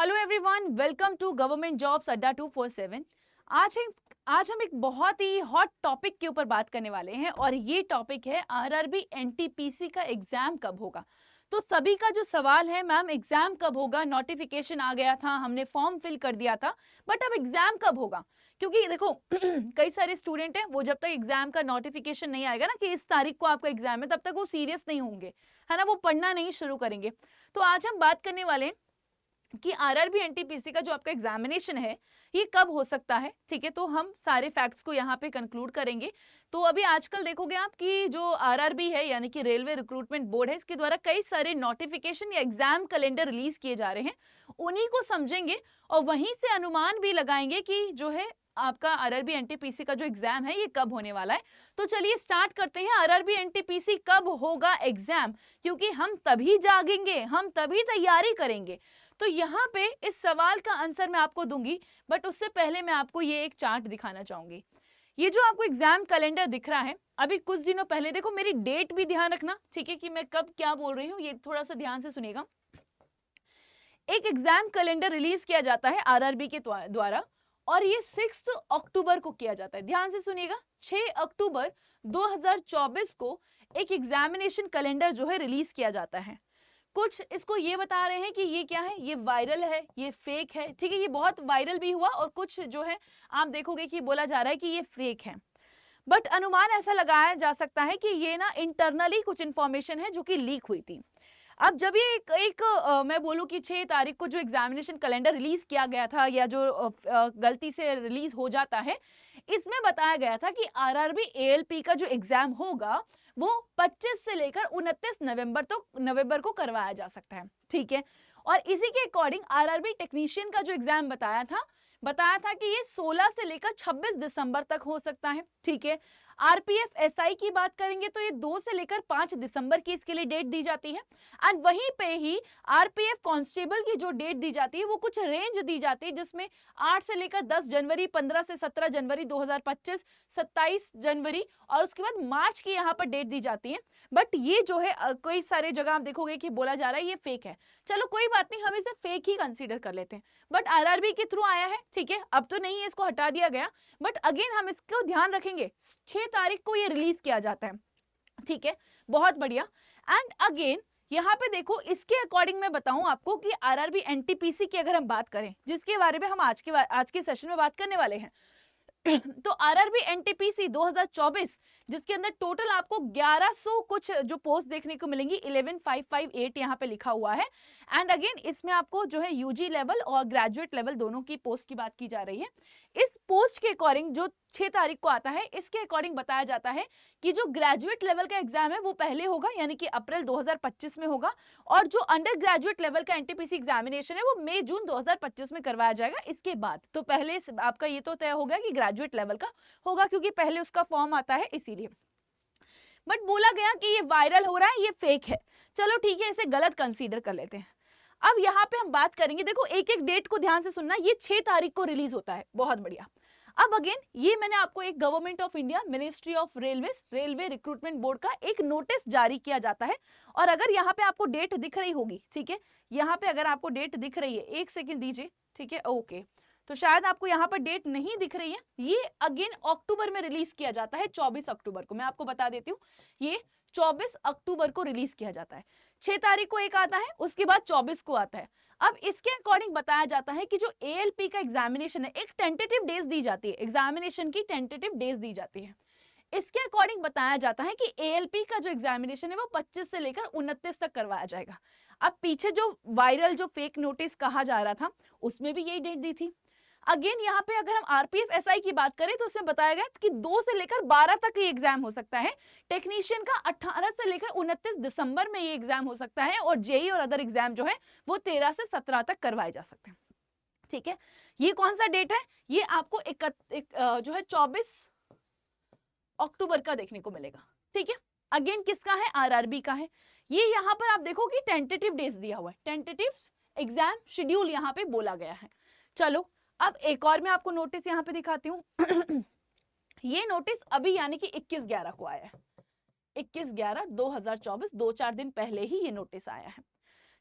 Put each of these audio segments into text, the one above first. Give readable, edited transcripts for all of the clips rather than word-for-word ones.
Hello everyone, welcome to government jobs Adda 247। आज हम एक बहुत ही हॉट टॉपिक के ऊपर बात करने वाले हैं और ये टॉपिक है आरआरबी एनटीपीसी का एग्जाम कब होगा। तो सभी का जो सवाल है, मैम एग्जाम कब होगा, नोटिफिकेशन आ गया था, हमने फॉर्म फिल कर दिया था, बट अब एग्जाम कब होगा। क्योंकि देखो कई सारे स्टूडेंट हैं, वो जब तक एग्जाम का नोटिफिकेशन नहीं आएगा ना कि इस तारीख को आपका एग्जाम है, तब तक वो सीरियस नहीं होंगे, है ना, वो पढ़ना नहीं शुरू करेंगे। तो आज हम बात करने वाले हैं कि आरआरबी एनटीपीसी का जो आपका एग्जामिनेशन है ये कब हो सकता है। ठीक है, तो हम सारे फैक्ट्स को यहाँ पे कंक्लूड करेंगे। तो अभी आजकल देखोगे आप कि जो आरआरबी है यानी कि रेलवे रिक्रूटमेंट बोर्ड है, इसके द्वारा कई सारे नोटिफिकेशन या एग्जाम कैलेंडर रिलीज किए जा रहे हैं, उन्हीं को समझेंगे और वहीं से अनुमान भी लगाएंगे कि जो है आपका आरआरबी एनटीपीसी का जो एग्जाम है ये कब होने वाला है। तो चलिए स्टार्ट करते हैं, आरआरबी एनटीपीसी कब होगा एग्जाम, क्योंकि हम तभी जागेंगे, हम तभी तैयारी करेंगे। तो यहाँ पे इस सवाल का आंसर मैं आपको दूंगी, बट उससे पहले मैं आपको ये एक चार्ट दिखाना चाहूंगी। ये जो आपको एग्जाम कैलेंडर दिख रहा है, अभी कुछ दिनों पहले, देखो मेरी डेट भी ध्यान रखना, ठीक है, कि मैं कब क्या बोल रही हूँ, ये थोड़ा सा ध्यान से सुनिएगा। एक एग्जाम कैलेंडर रिलीज किया जाता है आरआरबी के द्वारा और ये 6 अक्टूबर को किया जाता है। ध्यान से सुनिएगा, 6 अक्टूबर 2024 को एक एग्जामिनेशन कैलेंडर जो है रिलीज किया जाता है। कुछ इसको ये बता रहे हैं कि ये क्या है, ये वायरल है, ये फेक है। ठीक है, ये बहुत वायरल भी हुआ और कुछ जो है आप देखोगे कि बोला जा रहा है कि ये फेक है, बट अनुमान ऐसा लगाया जा सकता है कि ये ना इंटरनली कुछ इंफॉर्मेशन है जो कि लीक हुई थी। अब जब ये एक मैं बोलूं कि 6 तारीख को जो एग्जामिनेशन कैलेंडर रिलीज किया गया था या जो गलती से रिलीज हो जाता है, इसमें बताया गया था कि आरआरबी एएलपी का जो एग्जाम होगा वो 25 से लेकर 29 नवंबर को करवाया जा सकता है। ठीक है, और इसी के अकॉर्डिंग आरआरबी टेक्नीशियन का जो एग्जाम बताया था कि ये 16 से लेकर 26 दिसंबर तक हो सकता है। ठीक है, आरपीएफ एसआई की बात करेंगे तो ये 2 से लेकर 5 दिसंबर की इसके लिए डेट दी जाती है। एंड वहीं पे ही आरपीएफ कांस्टेबल की जो डेट दी जाती है वो कुछ रेंज दी जाती है, जिसमें 8 से लेकर 10 जनवरी, 15 से 17 जनवरी 2025, 27 जनवरी और उसके बाद मार्च की यहाँ पर डेट दी जाती है। बट ये जो है कई सारे जगह आप देखोगे कि बोला जा रहा है ये फेक है। चलो कोई बात नहीं, हम इसे फेक ही कंसीडर कर लेते हैं, बट आरआरबी के थ्रू आया है। ठीक है, अब तो नहीं है, इसको हटा दिया गया, बट अगेन हम इसको ध्यान रखेंगे, 6 तारीख को ये रिलीज किया जाता है। ठीक है, बहुत बढ़िया। एंड अगेन यहाँ पे देखो, इसके अकॉर्डिंग मैं बताऊं आपको कि आरआरबी एनटीपीसी की अगर हम बात करें, जिसके बारे में हम आज के सेशन में बात करने वाले हैं तो आरआरबी एनटीपीसी 2024, जिसके अंदर टोटल आपको 1100 कुछ जो पोस्ट देखने को मिलेंगी, 11558 यहाँ पे लिखा हुआ है। एंड अगेन इसमें आपको जो है यूजी लेवल और ग्रेजुएट लेवल दोनों की पोस्ट की बात की जा रही है। इस पोस्ट के अकॉर्डिंग जो 6 तारीख को आता है, इसके अकॉर्डिंग बताया जाता है कि जो ग्रेजुएट लेवल का एग्जाम है वो पहले होगा, यानी कि अप्रैल 2025 में होगा, और जो अंडर ग्रेजुएट लेवल का एनटीपीसी एग्जामिनेशन है वो मई जून 2025 में करवाया जाएगा। इसके बाद तो पहले आपका ये तो तय हो गया कि ग्रेजुएट लेवल का होगा, क्योंकि पहले उसका फॉर्म आता है इसीलिए। बट बोला गया कि ये वायरल हो रहा है, ये फेक है। चलो ठीक है, इसे गलत कंसीडर कर लेते हैं। अब यहाँ पे हम बात करेंगे, देखो एक एक डेट को ध्यान से सुनना, ये 6 तारीख को रिलीज होता है, बहुत बढ़िया। अब अगेन ये मैंने आपको एक government of India ministry of railway recruitment board का एक नोटिस जारी किया जाता है। और अगर यहाँ पे आपको डेट दिख रही होगी, ठीक है, यहाँ पे अगर आपको डेट दिख रही है, एक सेकेंड दीजिए, ठीक है, ओके, तो शायद आपको यहाँ पर डेट नहीं दिख रही है, ये अगेन अक्टूबर में रिलीज किया जाता है, 24 अक्टूबर को। मैं आपको बता देती हूँ, ये 24 अक्टूबर को रिलीज किया जाता है। 6 तारीख को एक आता है, उसके बाद 24 को आता है। अब इसके अकॉर्डिंग बताया जाता है कि जो एएलपी का एग्जामिनेशन है, एक टेंटेटिव डेज दी जाती है, एग्जामिनेशन की टेंटेटिव डेज दी जाती है। इसके अकॉर्डिंग बताया जाता है कि एएलपी का जो एग्जामिनेशन है वो 25 से लेकर 29 तक करवाया जाएगा। अब पीछे जो वायरल जो फेक नोटिस कहा जा रहा था, उसमें भी यही डेट दी थी। अगेन यहाँ पे अगर हम आरपीएफ एसआई की बात करें तो उसमें बताया गया कि 2 से लेकर 12 तक ये एग्जाम हो सकता है। टेक्नीशियन का 18 से लेकर 29 दिसंबर में ये एग्जाम हो सकता है, और जेई और अदर एग्जाम जो है वो 13 से 17 तक करवाए जा सकते हैं। ठीक है, ये कौन सा डेट है, ये आपको जो है 24 अक्टूबर का देखने को मिलेगा। ठीक है, अगेन किसका है, आरआरबी का है। ये यहाँ पर आप देखो कि टेंटेटिव डेज दिया हुआ है, टेंटेटिव एग्जाम शेड्यूल यहाँ पे बोला गया है। चलो अब एक और मैं आपको नोटिस यहाँ पे दिखाती हूँ ये नोटिस अभी यानी कि 21/11 को आया है, 21/11/2024, 2-4 दिन पहले ही ये नोटिस आया है।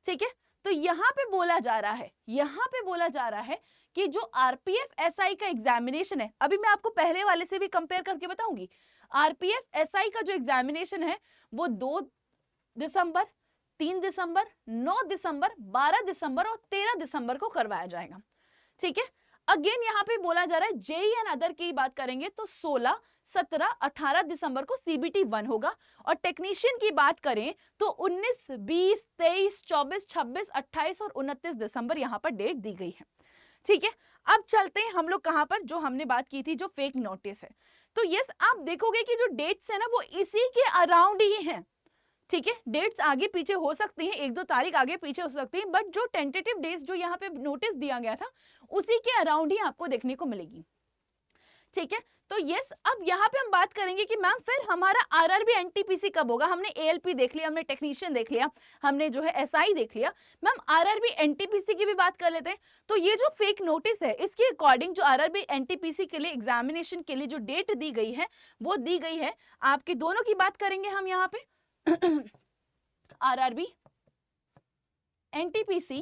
ठीक है, तो यहाँ पे बोला जा रहा है कि जो आरपीएफ एसआई का एग्जामिनेशन है, अभी मैं आपको पहले वाले से भी कंपेयर करके बताऊंगी, आरपीएफ एसआई का जो एग्जामिनेशन है वो 2 दिसंबर, 3 दिसंबर, 9 दिसंबर, 12 दिसंबर और 13 दिसंबर को करवाया जाएगा। ठीक है, अगेन यहाँ पे बोला जा रहा है जेई एंड अदर की बात करेंगे तो 16, 17, 18 दिसंबर को सीबीटी 1 होगा, और टेक्नीशियन की बात करें तो 19, 20, 23, 24, 26, 28 और 29 दिसंबर यहाँ पर डेट दी गई है। ठीक है, अब चलते हैं हम लोग कहाँ पर, जो हमने बात की थी जो फेक नोटिस है। तो यस, आप देखोगे कि जो डेट्स है ना वो इसी के अराउंड ही हैं। ठीक है, डेट्स आगे पीछे हो सकती हैं, 1-2 तारीख आगे पीछे हो सकती हैं, बट जो टेंटेटिव डेट्स जो यहाँ पे नोटिस दिया गया था उसी के अराउंड ही आपको देखने को मिलेगी। ठीक है, तो यस, अब यहाँ पे हम बात करेंगे कि मैम फिर हमारा आरआरबी एनटीपीसी कब होगा। हमने एएलपी देख लिया, हमने टेक्नीशियन देख लिया, हमने जो है एसआई देख लिया, मैम आरआरबी एनटीपीसी की भी बात कर लेते हैं। तो ये जो फेक नोटिस है इसके अकॉर्डिंग जो आरआरबी एनटीपीसी के लिए एग्जामिनेशन के लिए जो डेट दी गई है वो दी गई है, आपके दोनों की बात करेंगे हम यहाँ पे। आरआरबी एनटीपीसी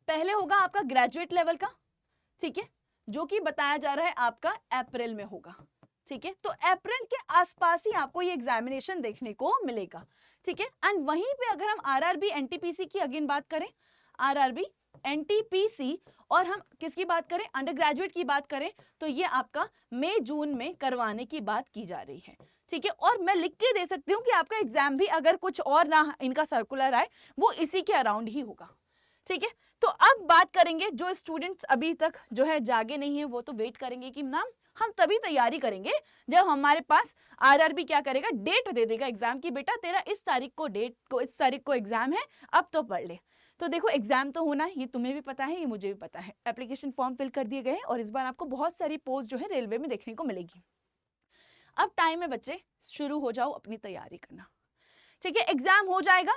पहले होगा आपका ग्रेजुएट लेवल का, ठीक है, जो कि बताया जा रहा है आपका अप्रैल में होगा। ठीक है, तो अप्रैल के आसपास ही आपको ये एग्जामिनेशन देखने को मिलेगा। ठीक है, एंड वहीं पे अगर हम आरआरबी एनटीपीसी की अगेन बात करें, आरआरबी एनटीपीसी, और हम किसकी बात करें, अंडर ग्रेजुएट की बात करें, तो ये आपका मई जून में करवाने की बात की जा रही है। ठीक है, और मैं लिख के दे सकती हूँ कि आपका एग्जाम भी अगर कुछ और ना इनका सर्कुलर आए वो इसी के अराउंड ही होगा। ठीक है, तो अब बात करेंगे जो स्टूडेंट्स अभी तक जो है जागे नहीं है वो तो वेट करेंगे कि मैम हम तभी तैयारी करेंगे जब हमारे पास आरआरबी क्या करेगा, डेट दे देगा एग्जाम की, बेटा तेरा इस तारीख को एग्जाम है, अब तो पढ़ ले। तो देखो एग्जाम तो होना है, ये तुम्हें भी पता है, ये मुझे भी पता है। एप्लीकेशन फॉर्म फिल कर दिए गए और इस बार आपको बहुत सारी पोस्ट जो है रेलवे में देखने को मिलेगी। अब टाइम है बच्चे, शुरू हो जाओ अपनी तैयारी करना। ठीक है, एग्जाम हो जाएगा,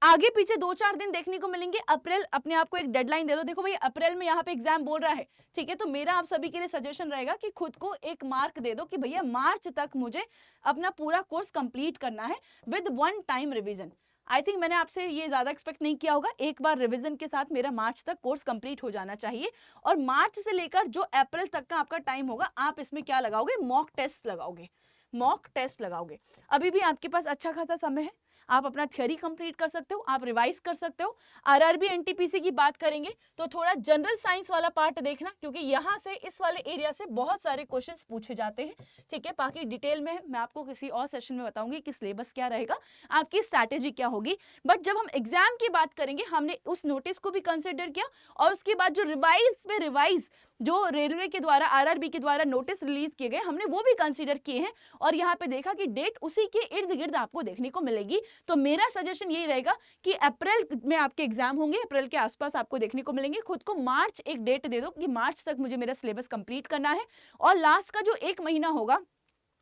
आगे पीछे 2-4 दिन देखने को मिलेंगे। अप्रैल अपने आप को एक डेडलाइन दे दो। देखो भाई अप्रैल में यहाँ पे एग्जाम बोल रहा है, ठीक है, तो मेरा आप सभी के लिए सजेशन रहेगा कि खुद को एक मार्क दे दो कि भैया मार्च तक मुझे अपना पूरा कोर्स कंप्लीट करना है with 1 time revision. I think मैंने आपसे ये ज्यादा एक्सपेक्ट नहीं किया होगा, एक बार रिवीजन के साथ मेरा मार्च तक कोर्स कंप्लीट हो जाना चाहिए। और मार्च से लेकर जो अप्रैल तक का आपका टाइम होगा, आप इसमें क्या लगाओगे, मॉक टेस्ट लगाओगे, मॉक टेस्ट लगाओगे। अभी भी आपके पास अच्छा खासा समय है, आप अपना थ्योरी कंप्लीट कर सकते हो, आप रिवाइज कर सकते हो। आरआरबी एनटीपीसी की बात करेंगे तो थोड़ा जनरल साइंस वाला पार्ट देखना, क्योंकि यहाँ से इस वाले एरिया से बहुत सारे क्वेश्चंस पूछे जाते हैं। ठीक है, बाकी डिटेल में मैं आपको किसी और सेशन में बताऊंगी कि सिलेबस क्या रहेगा, आपकी स्ट्रैटेजी क्या होगी। बट जब हम एग्जाम की बात करेंगे, हमने उस नोटिस को भी कंसिडर किया, और उसके बाद जो रिवाइज जो रेलवे के द्वारा, आरआरबी के द्वारा नोटिस रिलीज किए गए, हमने वो भी कंसीडर किए हैं, और यहाँ पे देखा कि डेट उसी के इर्द गिर्द आपको देखने को मिलेगी। तो मेरा सजेशन यही रहेगा कि अप्रैल में आपके एग्जाम होंगे, अप्रैल के आसपास आपको देखने को मिलेंगे। खुद को मार्च एक डेट दे दो कि मार्च तक मुझे मेरा सिलेबस कंप्लीट करना है, और लास्ट का जो 1 महीना होगा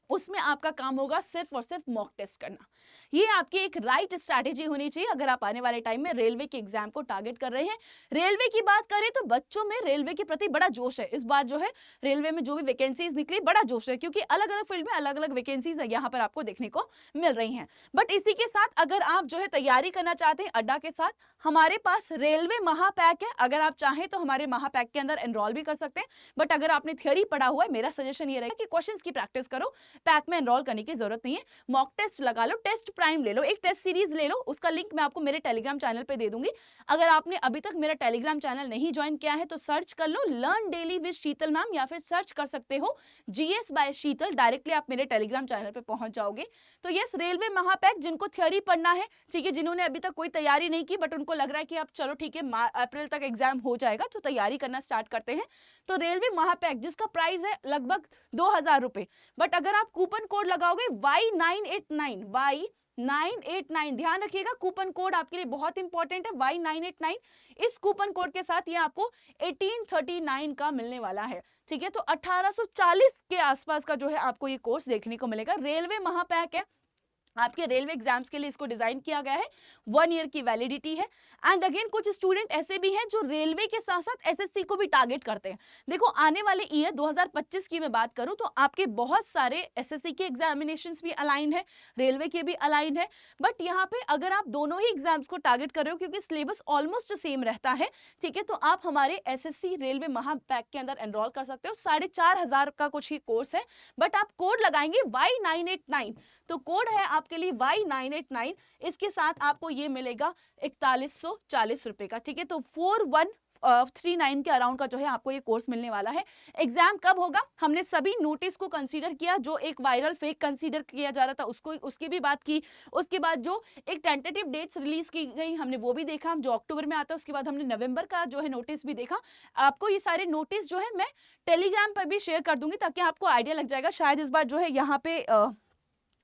उसमें आपका काम होगा सिर्फ और सिर्फ मॉक टेस्ट करना। ये आपकी एक राइट स्ट्रैटेजी होनी चाहिए अगर आप आने वाले टाइम में रेलवे के एग्जाम को टारगेट कर रहे हैं। रेलवे की बात करें तो बच्चों में रेलवे के प्रति बड़ा जोश है। इस बार जो है रेलवे में जो भी वैकेंसीज निकली, बड़ा जोश है, क्योंकि अलग अलग फील्ड में अलग अलग वैकेंसीज यहाँ पर आपको देखने को मिल रही हैं। बट इसी के साथ अगर आप जो है तैयारी करना चाहते हैं अड्डा के साथ, हमारे पास रेलवे महापैक है। अगर आप चाहें तो हमारे महापैक के अंदर एनरोल भी कर सकते हैं। बट अगर आपने थ्योरी पढ़ा हुआ है, मेरा सजेशन ये रहेगा कि क्वेश्चंस की प्रैक्टिस करो, पैक में एनरोल करने की जरूरत नहीं है। मॉक टेस्ट लगा लो, टेस्ट प्राइम ले लो, एक टेस्ट सीरीज ले लो, उसका लिंक मैं आपको मेरे टेलीग्राम चैनल पे दे दूंगी। अगर आपने अभी तक मेरा टेलीग्राम चैनल नहीं ज्वाइन किया है तो सर्च कर लो learn daily with Sheetal ma'am, या फिर सर्च कर सकते हो जीएस बाय शीतल, डायरेक्टली आप मेरे टेलीग्राम चैनल पे पहुंच जाओगे। तो यस, रेलवे महापैक जिनको थ्योरी पढ़ना है, ठीक है, जिन्होंने अभी तक कोई तैयारी नहीं की बट उनको लग रहा है कि अब चलो ठीक है अप्रैल तक एग्जाम हो जाएगा तो तैयारी करना स्टार्ट करते हैं, तो रेलवे महापैक जिसका प्राइस है लगभग 2000 रुपए, बट अगर आप कूपन कोड लगाओगे Y989, ध्यान रखिएगा कूपन कोड आपके लिए बहुत इंपॉर्टेंट है, Y989। इस कूपन कोड के साथ ये आपको 1839 का मिलने वाला है। ठीक है, तो 1840 के आसपास का जो है आपको ये कोर्स देखने को मिलेगा। रेलवे महापैक है, आपके रेलवे एग्जाम्स के लिए इसको डिजाइन किया गया है, 1 ईयर की वैलिडिटी है। एंड अगेन कुछ स्टूडेंट ऐसे भी हैं जो रेलवे के साथ साथ एसएससी को भी टारगेट करते हैं। देखो आने वाले ईयर 2025 की मैं बात करूं तो आपके बहुत सारे एसएससी के एग्जामिनेशंस भी अलाइन है, रेलवे के भी अलाइन है, बट यहाँ पे अगर आप दोनों ही एग्जाम्स को टारगेट कर रहे हो क्योंकि सिलेबस ऑलमोस्ट सेम रहता है, ठीक है, तो आप हमारे एसएससी रेलवे महापैक के अंदर एनरोल कर सकते हो। 4,500 का कुछ ही कोर्स है, बट आप कोड लगाएंगे Y989, तो कोड है आपके लिए Y989, इसके साथ आपको ये मिलेगा 4140 रुपए का, ठीक है, तो 4139 के अराउंड का जो है आपको ये कोर्स मिलने वाला है। एग्जाम कब होगा, हमने सभी नोटिस को कंसीडर किया, जो एक वायरल फेक कंसीडर किया जा रहा था उसको, उसकी भी बात की। उसके बाद जो एक टेंटेटिव डेट्स रिलीज की गई हमने वो भी देखा, जो अक्टूबर में आता है। उसके बाद हमने नवंबर का जो है नोटिस भी देखा। आपको ये सारे नोटिस जो है मैं टेलीग्राम पर भी शेयर कर दूंगी ताकि आपको आइडिया लग जाएगा। शायद इस बार जो है यहाँ पे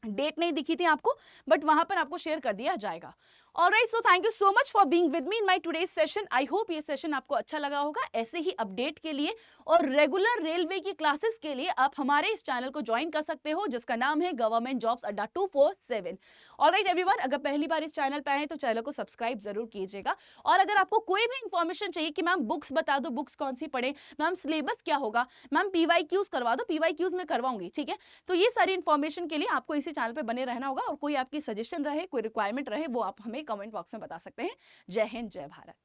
डेट नहीं दिखी थी आपको, बट वहां पर आपको शेयर कर दिया जाएगा। Alright, so thank you so much for being with me in my today's session. I hope ये सेशन आपको अच्छा लगा होगा। ऐसे ही अपडेट के लिए और रेगुलर रेलवे की क्लासेस के लिए आप हमारे इस चैनल को ज्वाइन कर सकते हो जिसका नाम है government jobs Adda 247। Alright everyone, अगर पहली बार इस चैनल पर आए तो चैनल को सब्सक्राइब जरूर कीजिएगा। और अगर आपको कोई भी इंफॉर्मेशन चाहिए कि मैम बुक्स बता दो, बुक्स कौन सी पढ़े, मैम सिलेबस क्या होगा, मैम पीवाईक्यूज करवा दो, पीवाईक्यूज में करवाऊंगी, ठीक है, तो ये सारी इंफॉर्मेशन के लिए आपको इसी चैनल पर बने रहना होगा। और कोई आपकी सजेशन रहे, कोई रिक्वायरमेंट रहे, वो आप हमें कमेंट बॉक्स में बता सकते हैं। जय हिंद, जय भारत।